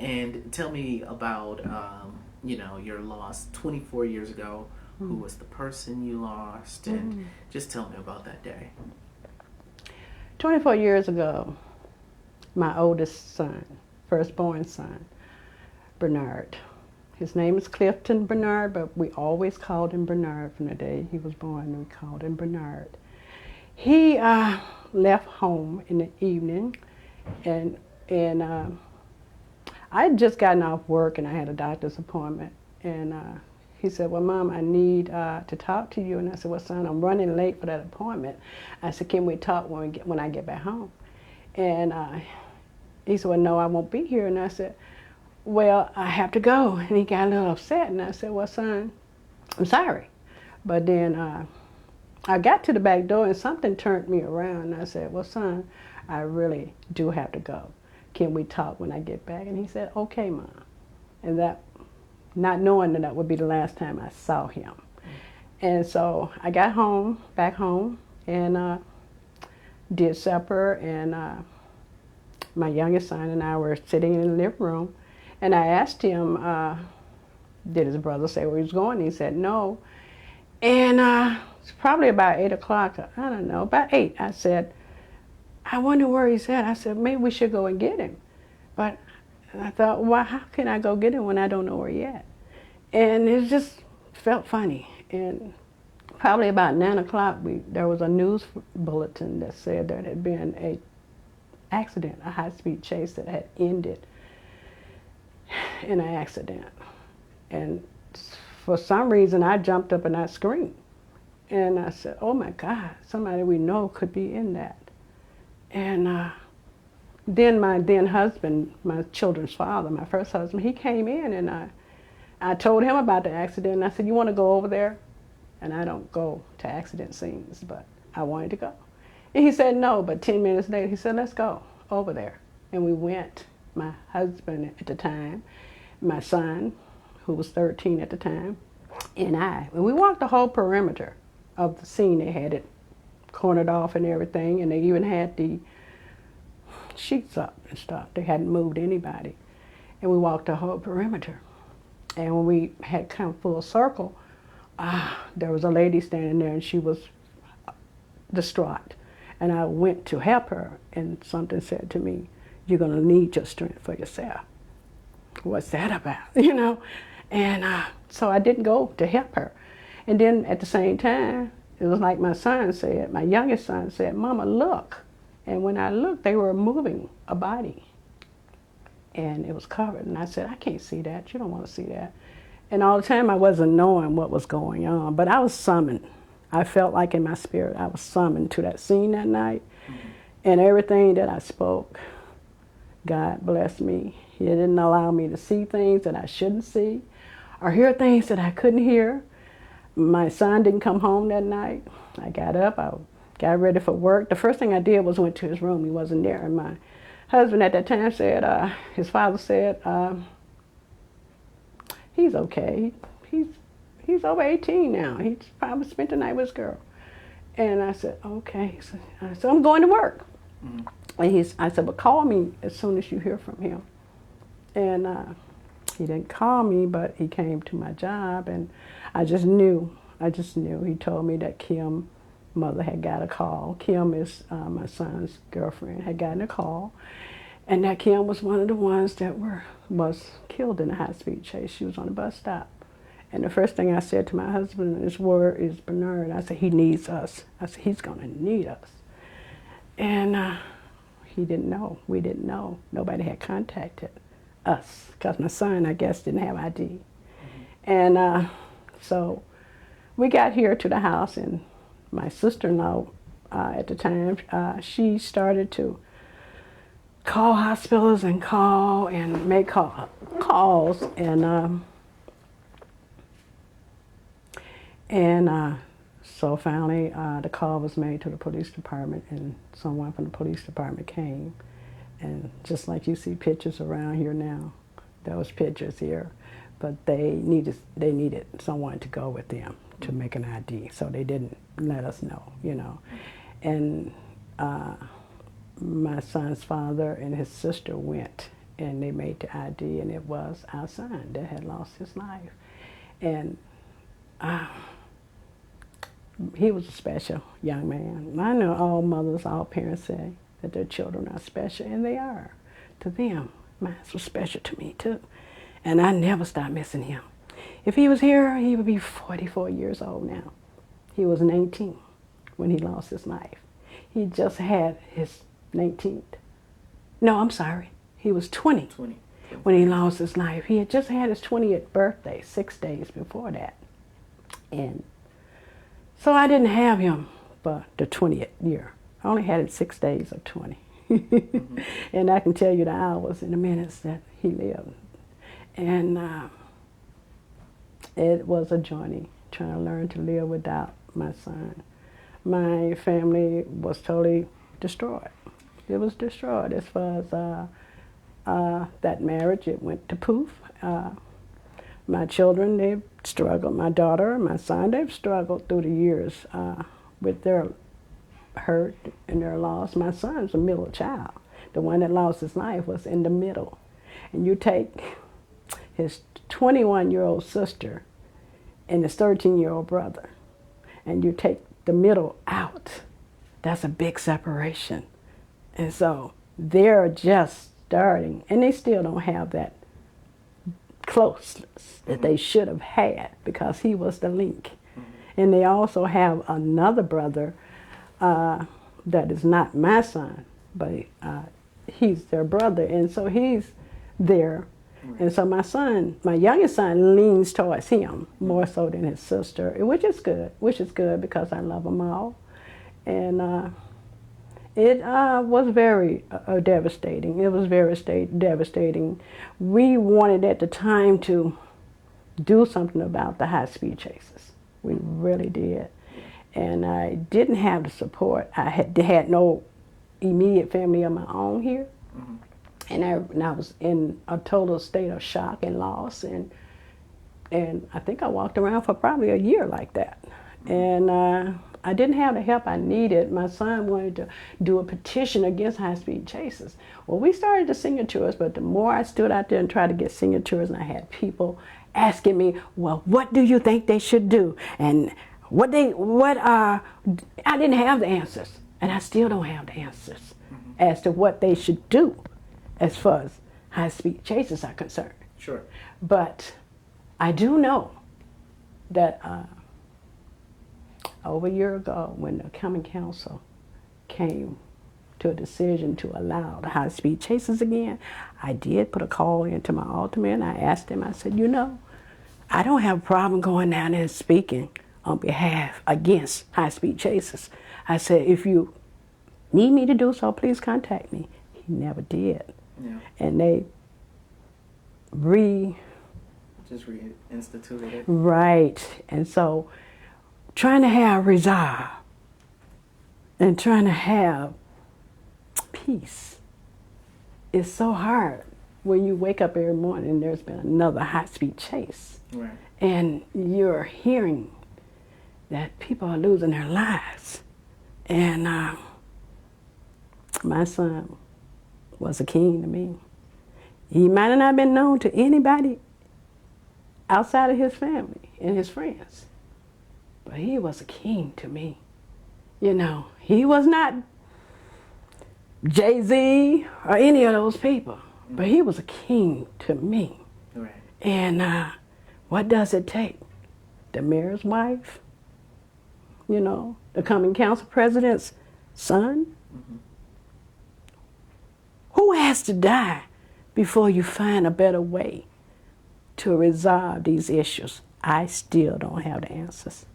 And tell me about, your loss 24 years ago. Who was the person you lost? And just tell me about that day. 24 years ago, my oldest son, firstborn son, Bernard. His name is Clifton Bernard, but we always called him Bernard from the day he was born. We called him Bernard. He left home in the evening, and I had just gotten off work and I had a doctor's appointment, and he said, well, Mom, I need to talk to you. And I said, well, son, I'm running late for that appointment. I said, can we talk when I get back home? And he said, well, no, I won't be here. And I said, well, I have to go. And he got a little upset. And I said, well, son, I'm sorry. But then I got to the back door and something turned me around. And I said, well, son, I really do have to go. Can we talk when I get back? And he said, okay, Mom. And that, not knowing that would be the last time I saw him. And so I got back home, and did supper, and my youngest son and I were sitting in the living room, and I asked him, did his brother say where he was going? He said no. And it's probably about 8 o'clock, I don't know, about 8. I said, I wonder where he's at. I said, maybe we should go and get him. But I thought, well, how can I go get him when I don't know where he's at? And it just felt funny. And probably about 9 o'clock, there was a news bulletin that said there had been an accident, a high-speed chase that had ended in an accident. And for some reason, I jumped up and I screamed. And I said, oh my God, somebody we know could be in that. And then my then husband, my children's father, my first husband, he came in, and I told him about the accident. And I said, you want to go over there? And I don't go to accident scenes, but I wanted to go. And he said no, but 10 minutes later, he said, let's go over there. And we went, my husband at the time, my son, who was 13 at the time, and I. And we walked the whole perimeter of the scene. They had it cornered off and everything, and they even had the sheets up and stuff. They hadn't moved anybody. And we walked the whole perimeter. And when we had come full circle, there was a lady standing there, and she was distraught. And I went to help her, and something said to me, you're going to need your strength for yourself. What's that about, And so I didn't go to help her. And then at the same time, it was like my son said, my youngest son said, Mama, look. And when I looked, they were moving a body. And it was covered. And I said, I can't see that. You don't want to see that. And all the time I wasn't knowing what was going on. But I was summoned. I felt like in my spirit I was summoned to that scene that night. And everything that I spoke, God blessed me. He didn't allow me to see things that I shouldn't see or hear things that I couldn't hear. My son didn't come home that night. I got up, I got ready for work. The first thing I did was went to his room. He wasn't there. And my husband at that time said, his father said, he's okay. He's over 18 now. He's probably spent the night with his girl. And I said, okay. So I'm going to work. And I said, well, call me as soon as you hear from him. And he didn't call me, but he came to my job, and I just knew. He told me that Kim's mother had got a call. Kim is my son's girlfriend, had gotten a call, and that Kim was one of the ones that was killed in a high-speed chase. She was on a bus stop. And the first thing I said to my husband, his word is Bernard. I said, he needs us. I said, he's going to need us. And he didn't know. We didn't know. Nobody had contacted us because my son, I guess, didn't have ID. And so we got here to the house, and my sister-in-law at the time, she started to call hospitals and make calls. And so finally the call was made to the police department, and someone from the police department came. And just like you see pictures around here now, there was pictures here, but they needed someone to go with them to make an ID, so they didn't let us know, And my son's father and his sister went and they made the ID, and it was our son that had lost his life. And he was a special young man. I know all mothers, all parents say that their children are special, and they are to them. Mine was special to me too, and I never stopped missing him. If he was here, he would be 44 years old now. He was 19 when he lost his life. He just had his 19th. No, I'm sorry. He was 20 when he lost his life. He had just had his 20th birthday 6 days before that. And so I didn't have him for the 20th year. I only had it 6 days of 20. Mm-hmm. And I can tell you the hours and the minutes that he lived. And it was a journey trying to learn to live without my son. My family was totally destroyed. It was destroyed as far as that marriage. It went to poof. My children, they've struggled. My daughter and my son, they've struggled through the years with their hurt and their loss. My son's a middle child. The one that lost his life was in the middle. And you take his 21-year-old sister and his 13-year-old brother, and you take the middle out. That's a big separation. And so they're just starting, and they still don't have that closeness that they should have had because he was the link. And they also have another brother that is not my son, but he's their brother, and so he's there. And so my son, my youngest son, leans towards him more so than his sister, which is good because I love them all. And it was very devastating. It was very devastating. We wanted at the time to do something about the high-speed chases. We really did. And I didn't have the support. I had no immediate family of my own here. Mm-hmm. And I was in a total state of shock and loss. And I think I walked around for probably a year like that. And I didn't have the help I needed. My son wanted to do a petition against high-speed chases. Well, we started the signatures, but the more I stood out there and tried to get signatures, and I had people asking me, well, what do you think they should do? And I didn't have the answers, and I still don't have the answers as to what they should do as far as high-speed chases are concerned. Sure. But I do know that over a year ago, when the Common Council came to a decision to allow the high-speed chases again, I did put a call into my alderman. I asked him, I said, I don't have a problem going down there and speaking on behalf against high-speed chases. I said, if you need me to do so, please contact me. He never did. Yeah. And they just reinstituted it. Right. And so trying to have resolve and trying to have peace is so hard when you wake up every morning and there's been another high-speed chase. Right. And you're hearing that people are losing their lives. And my son was a king to me. He might have not been known to anybody outside of his family and his friends, but he was a king to me. He was not Jay-Z or any of those people, but he was a king to me. Right. And what does it take? The mayor's wife, the Common Council president's son? Mm-hmm. Who has to die before you find a better way to resolve these issues? I still don't have the answers.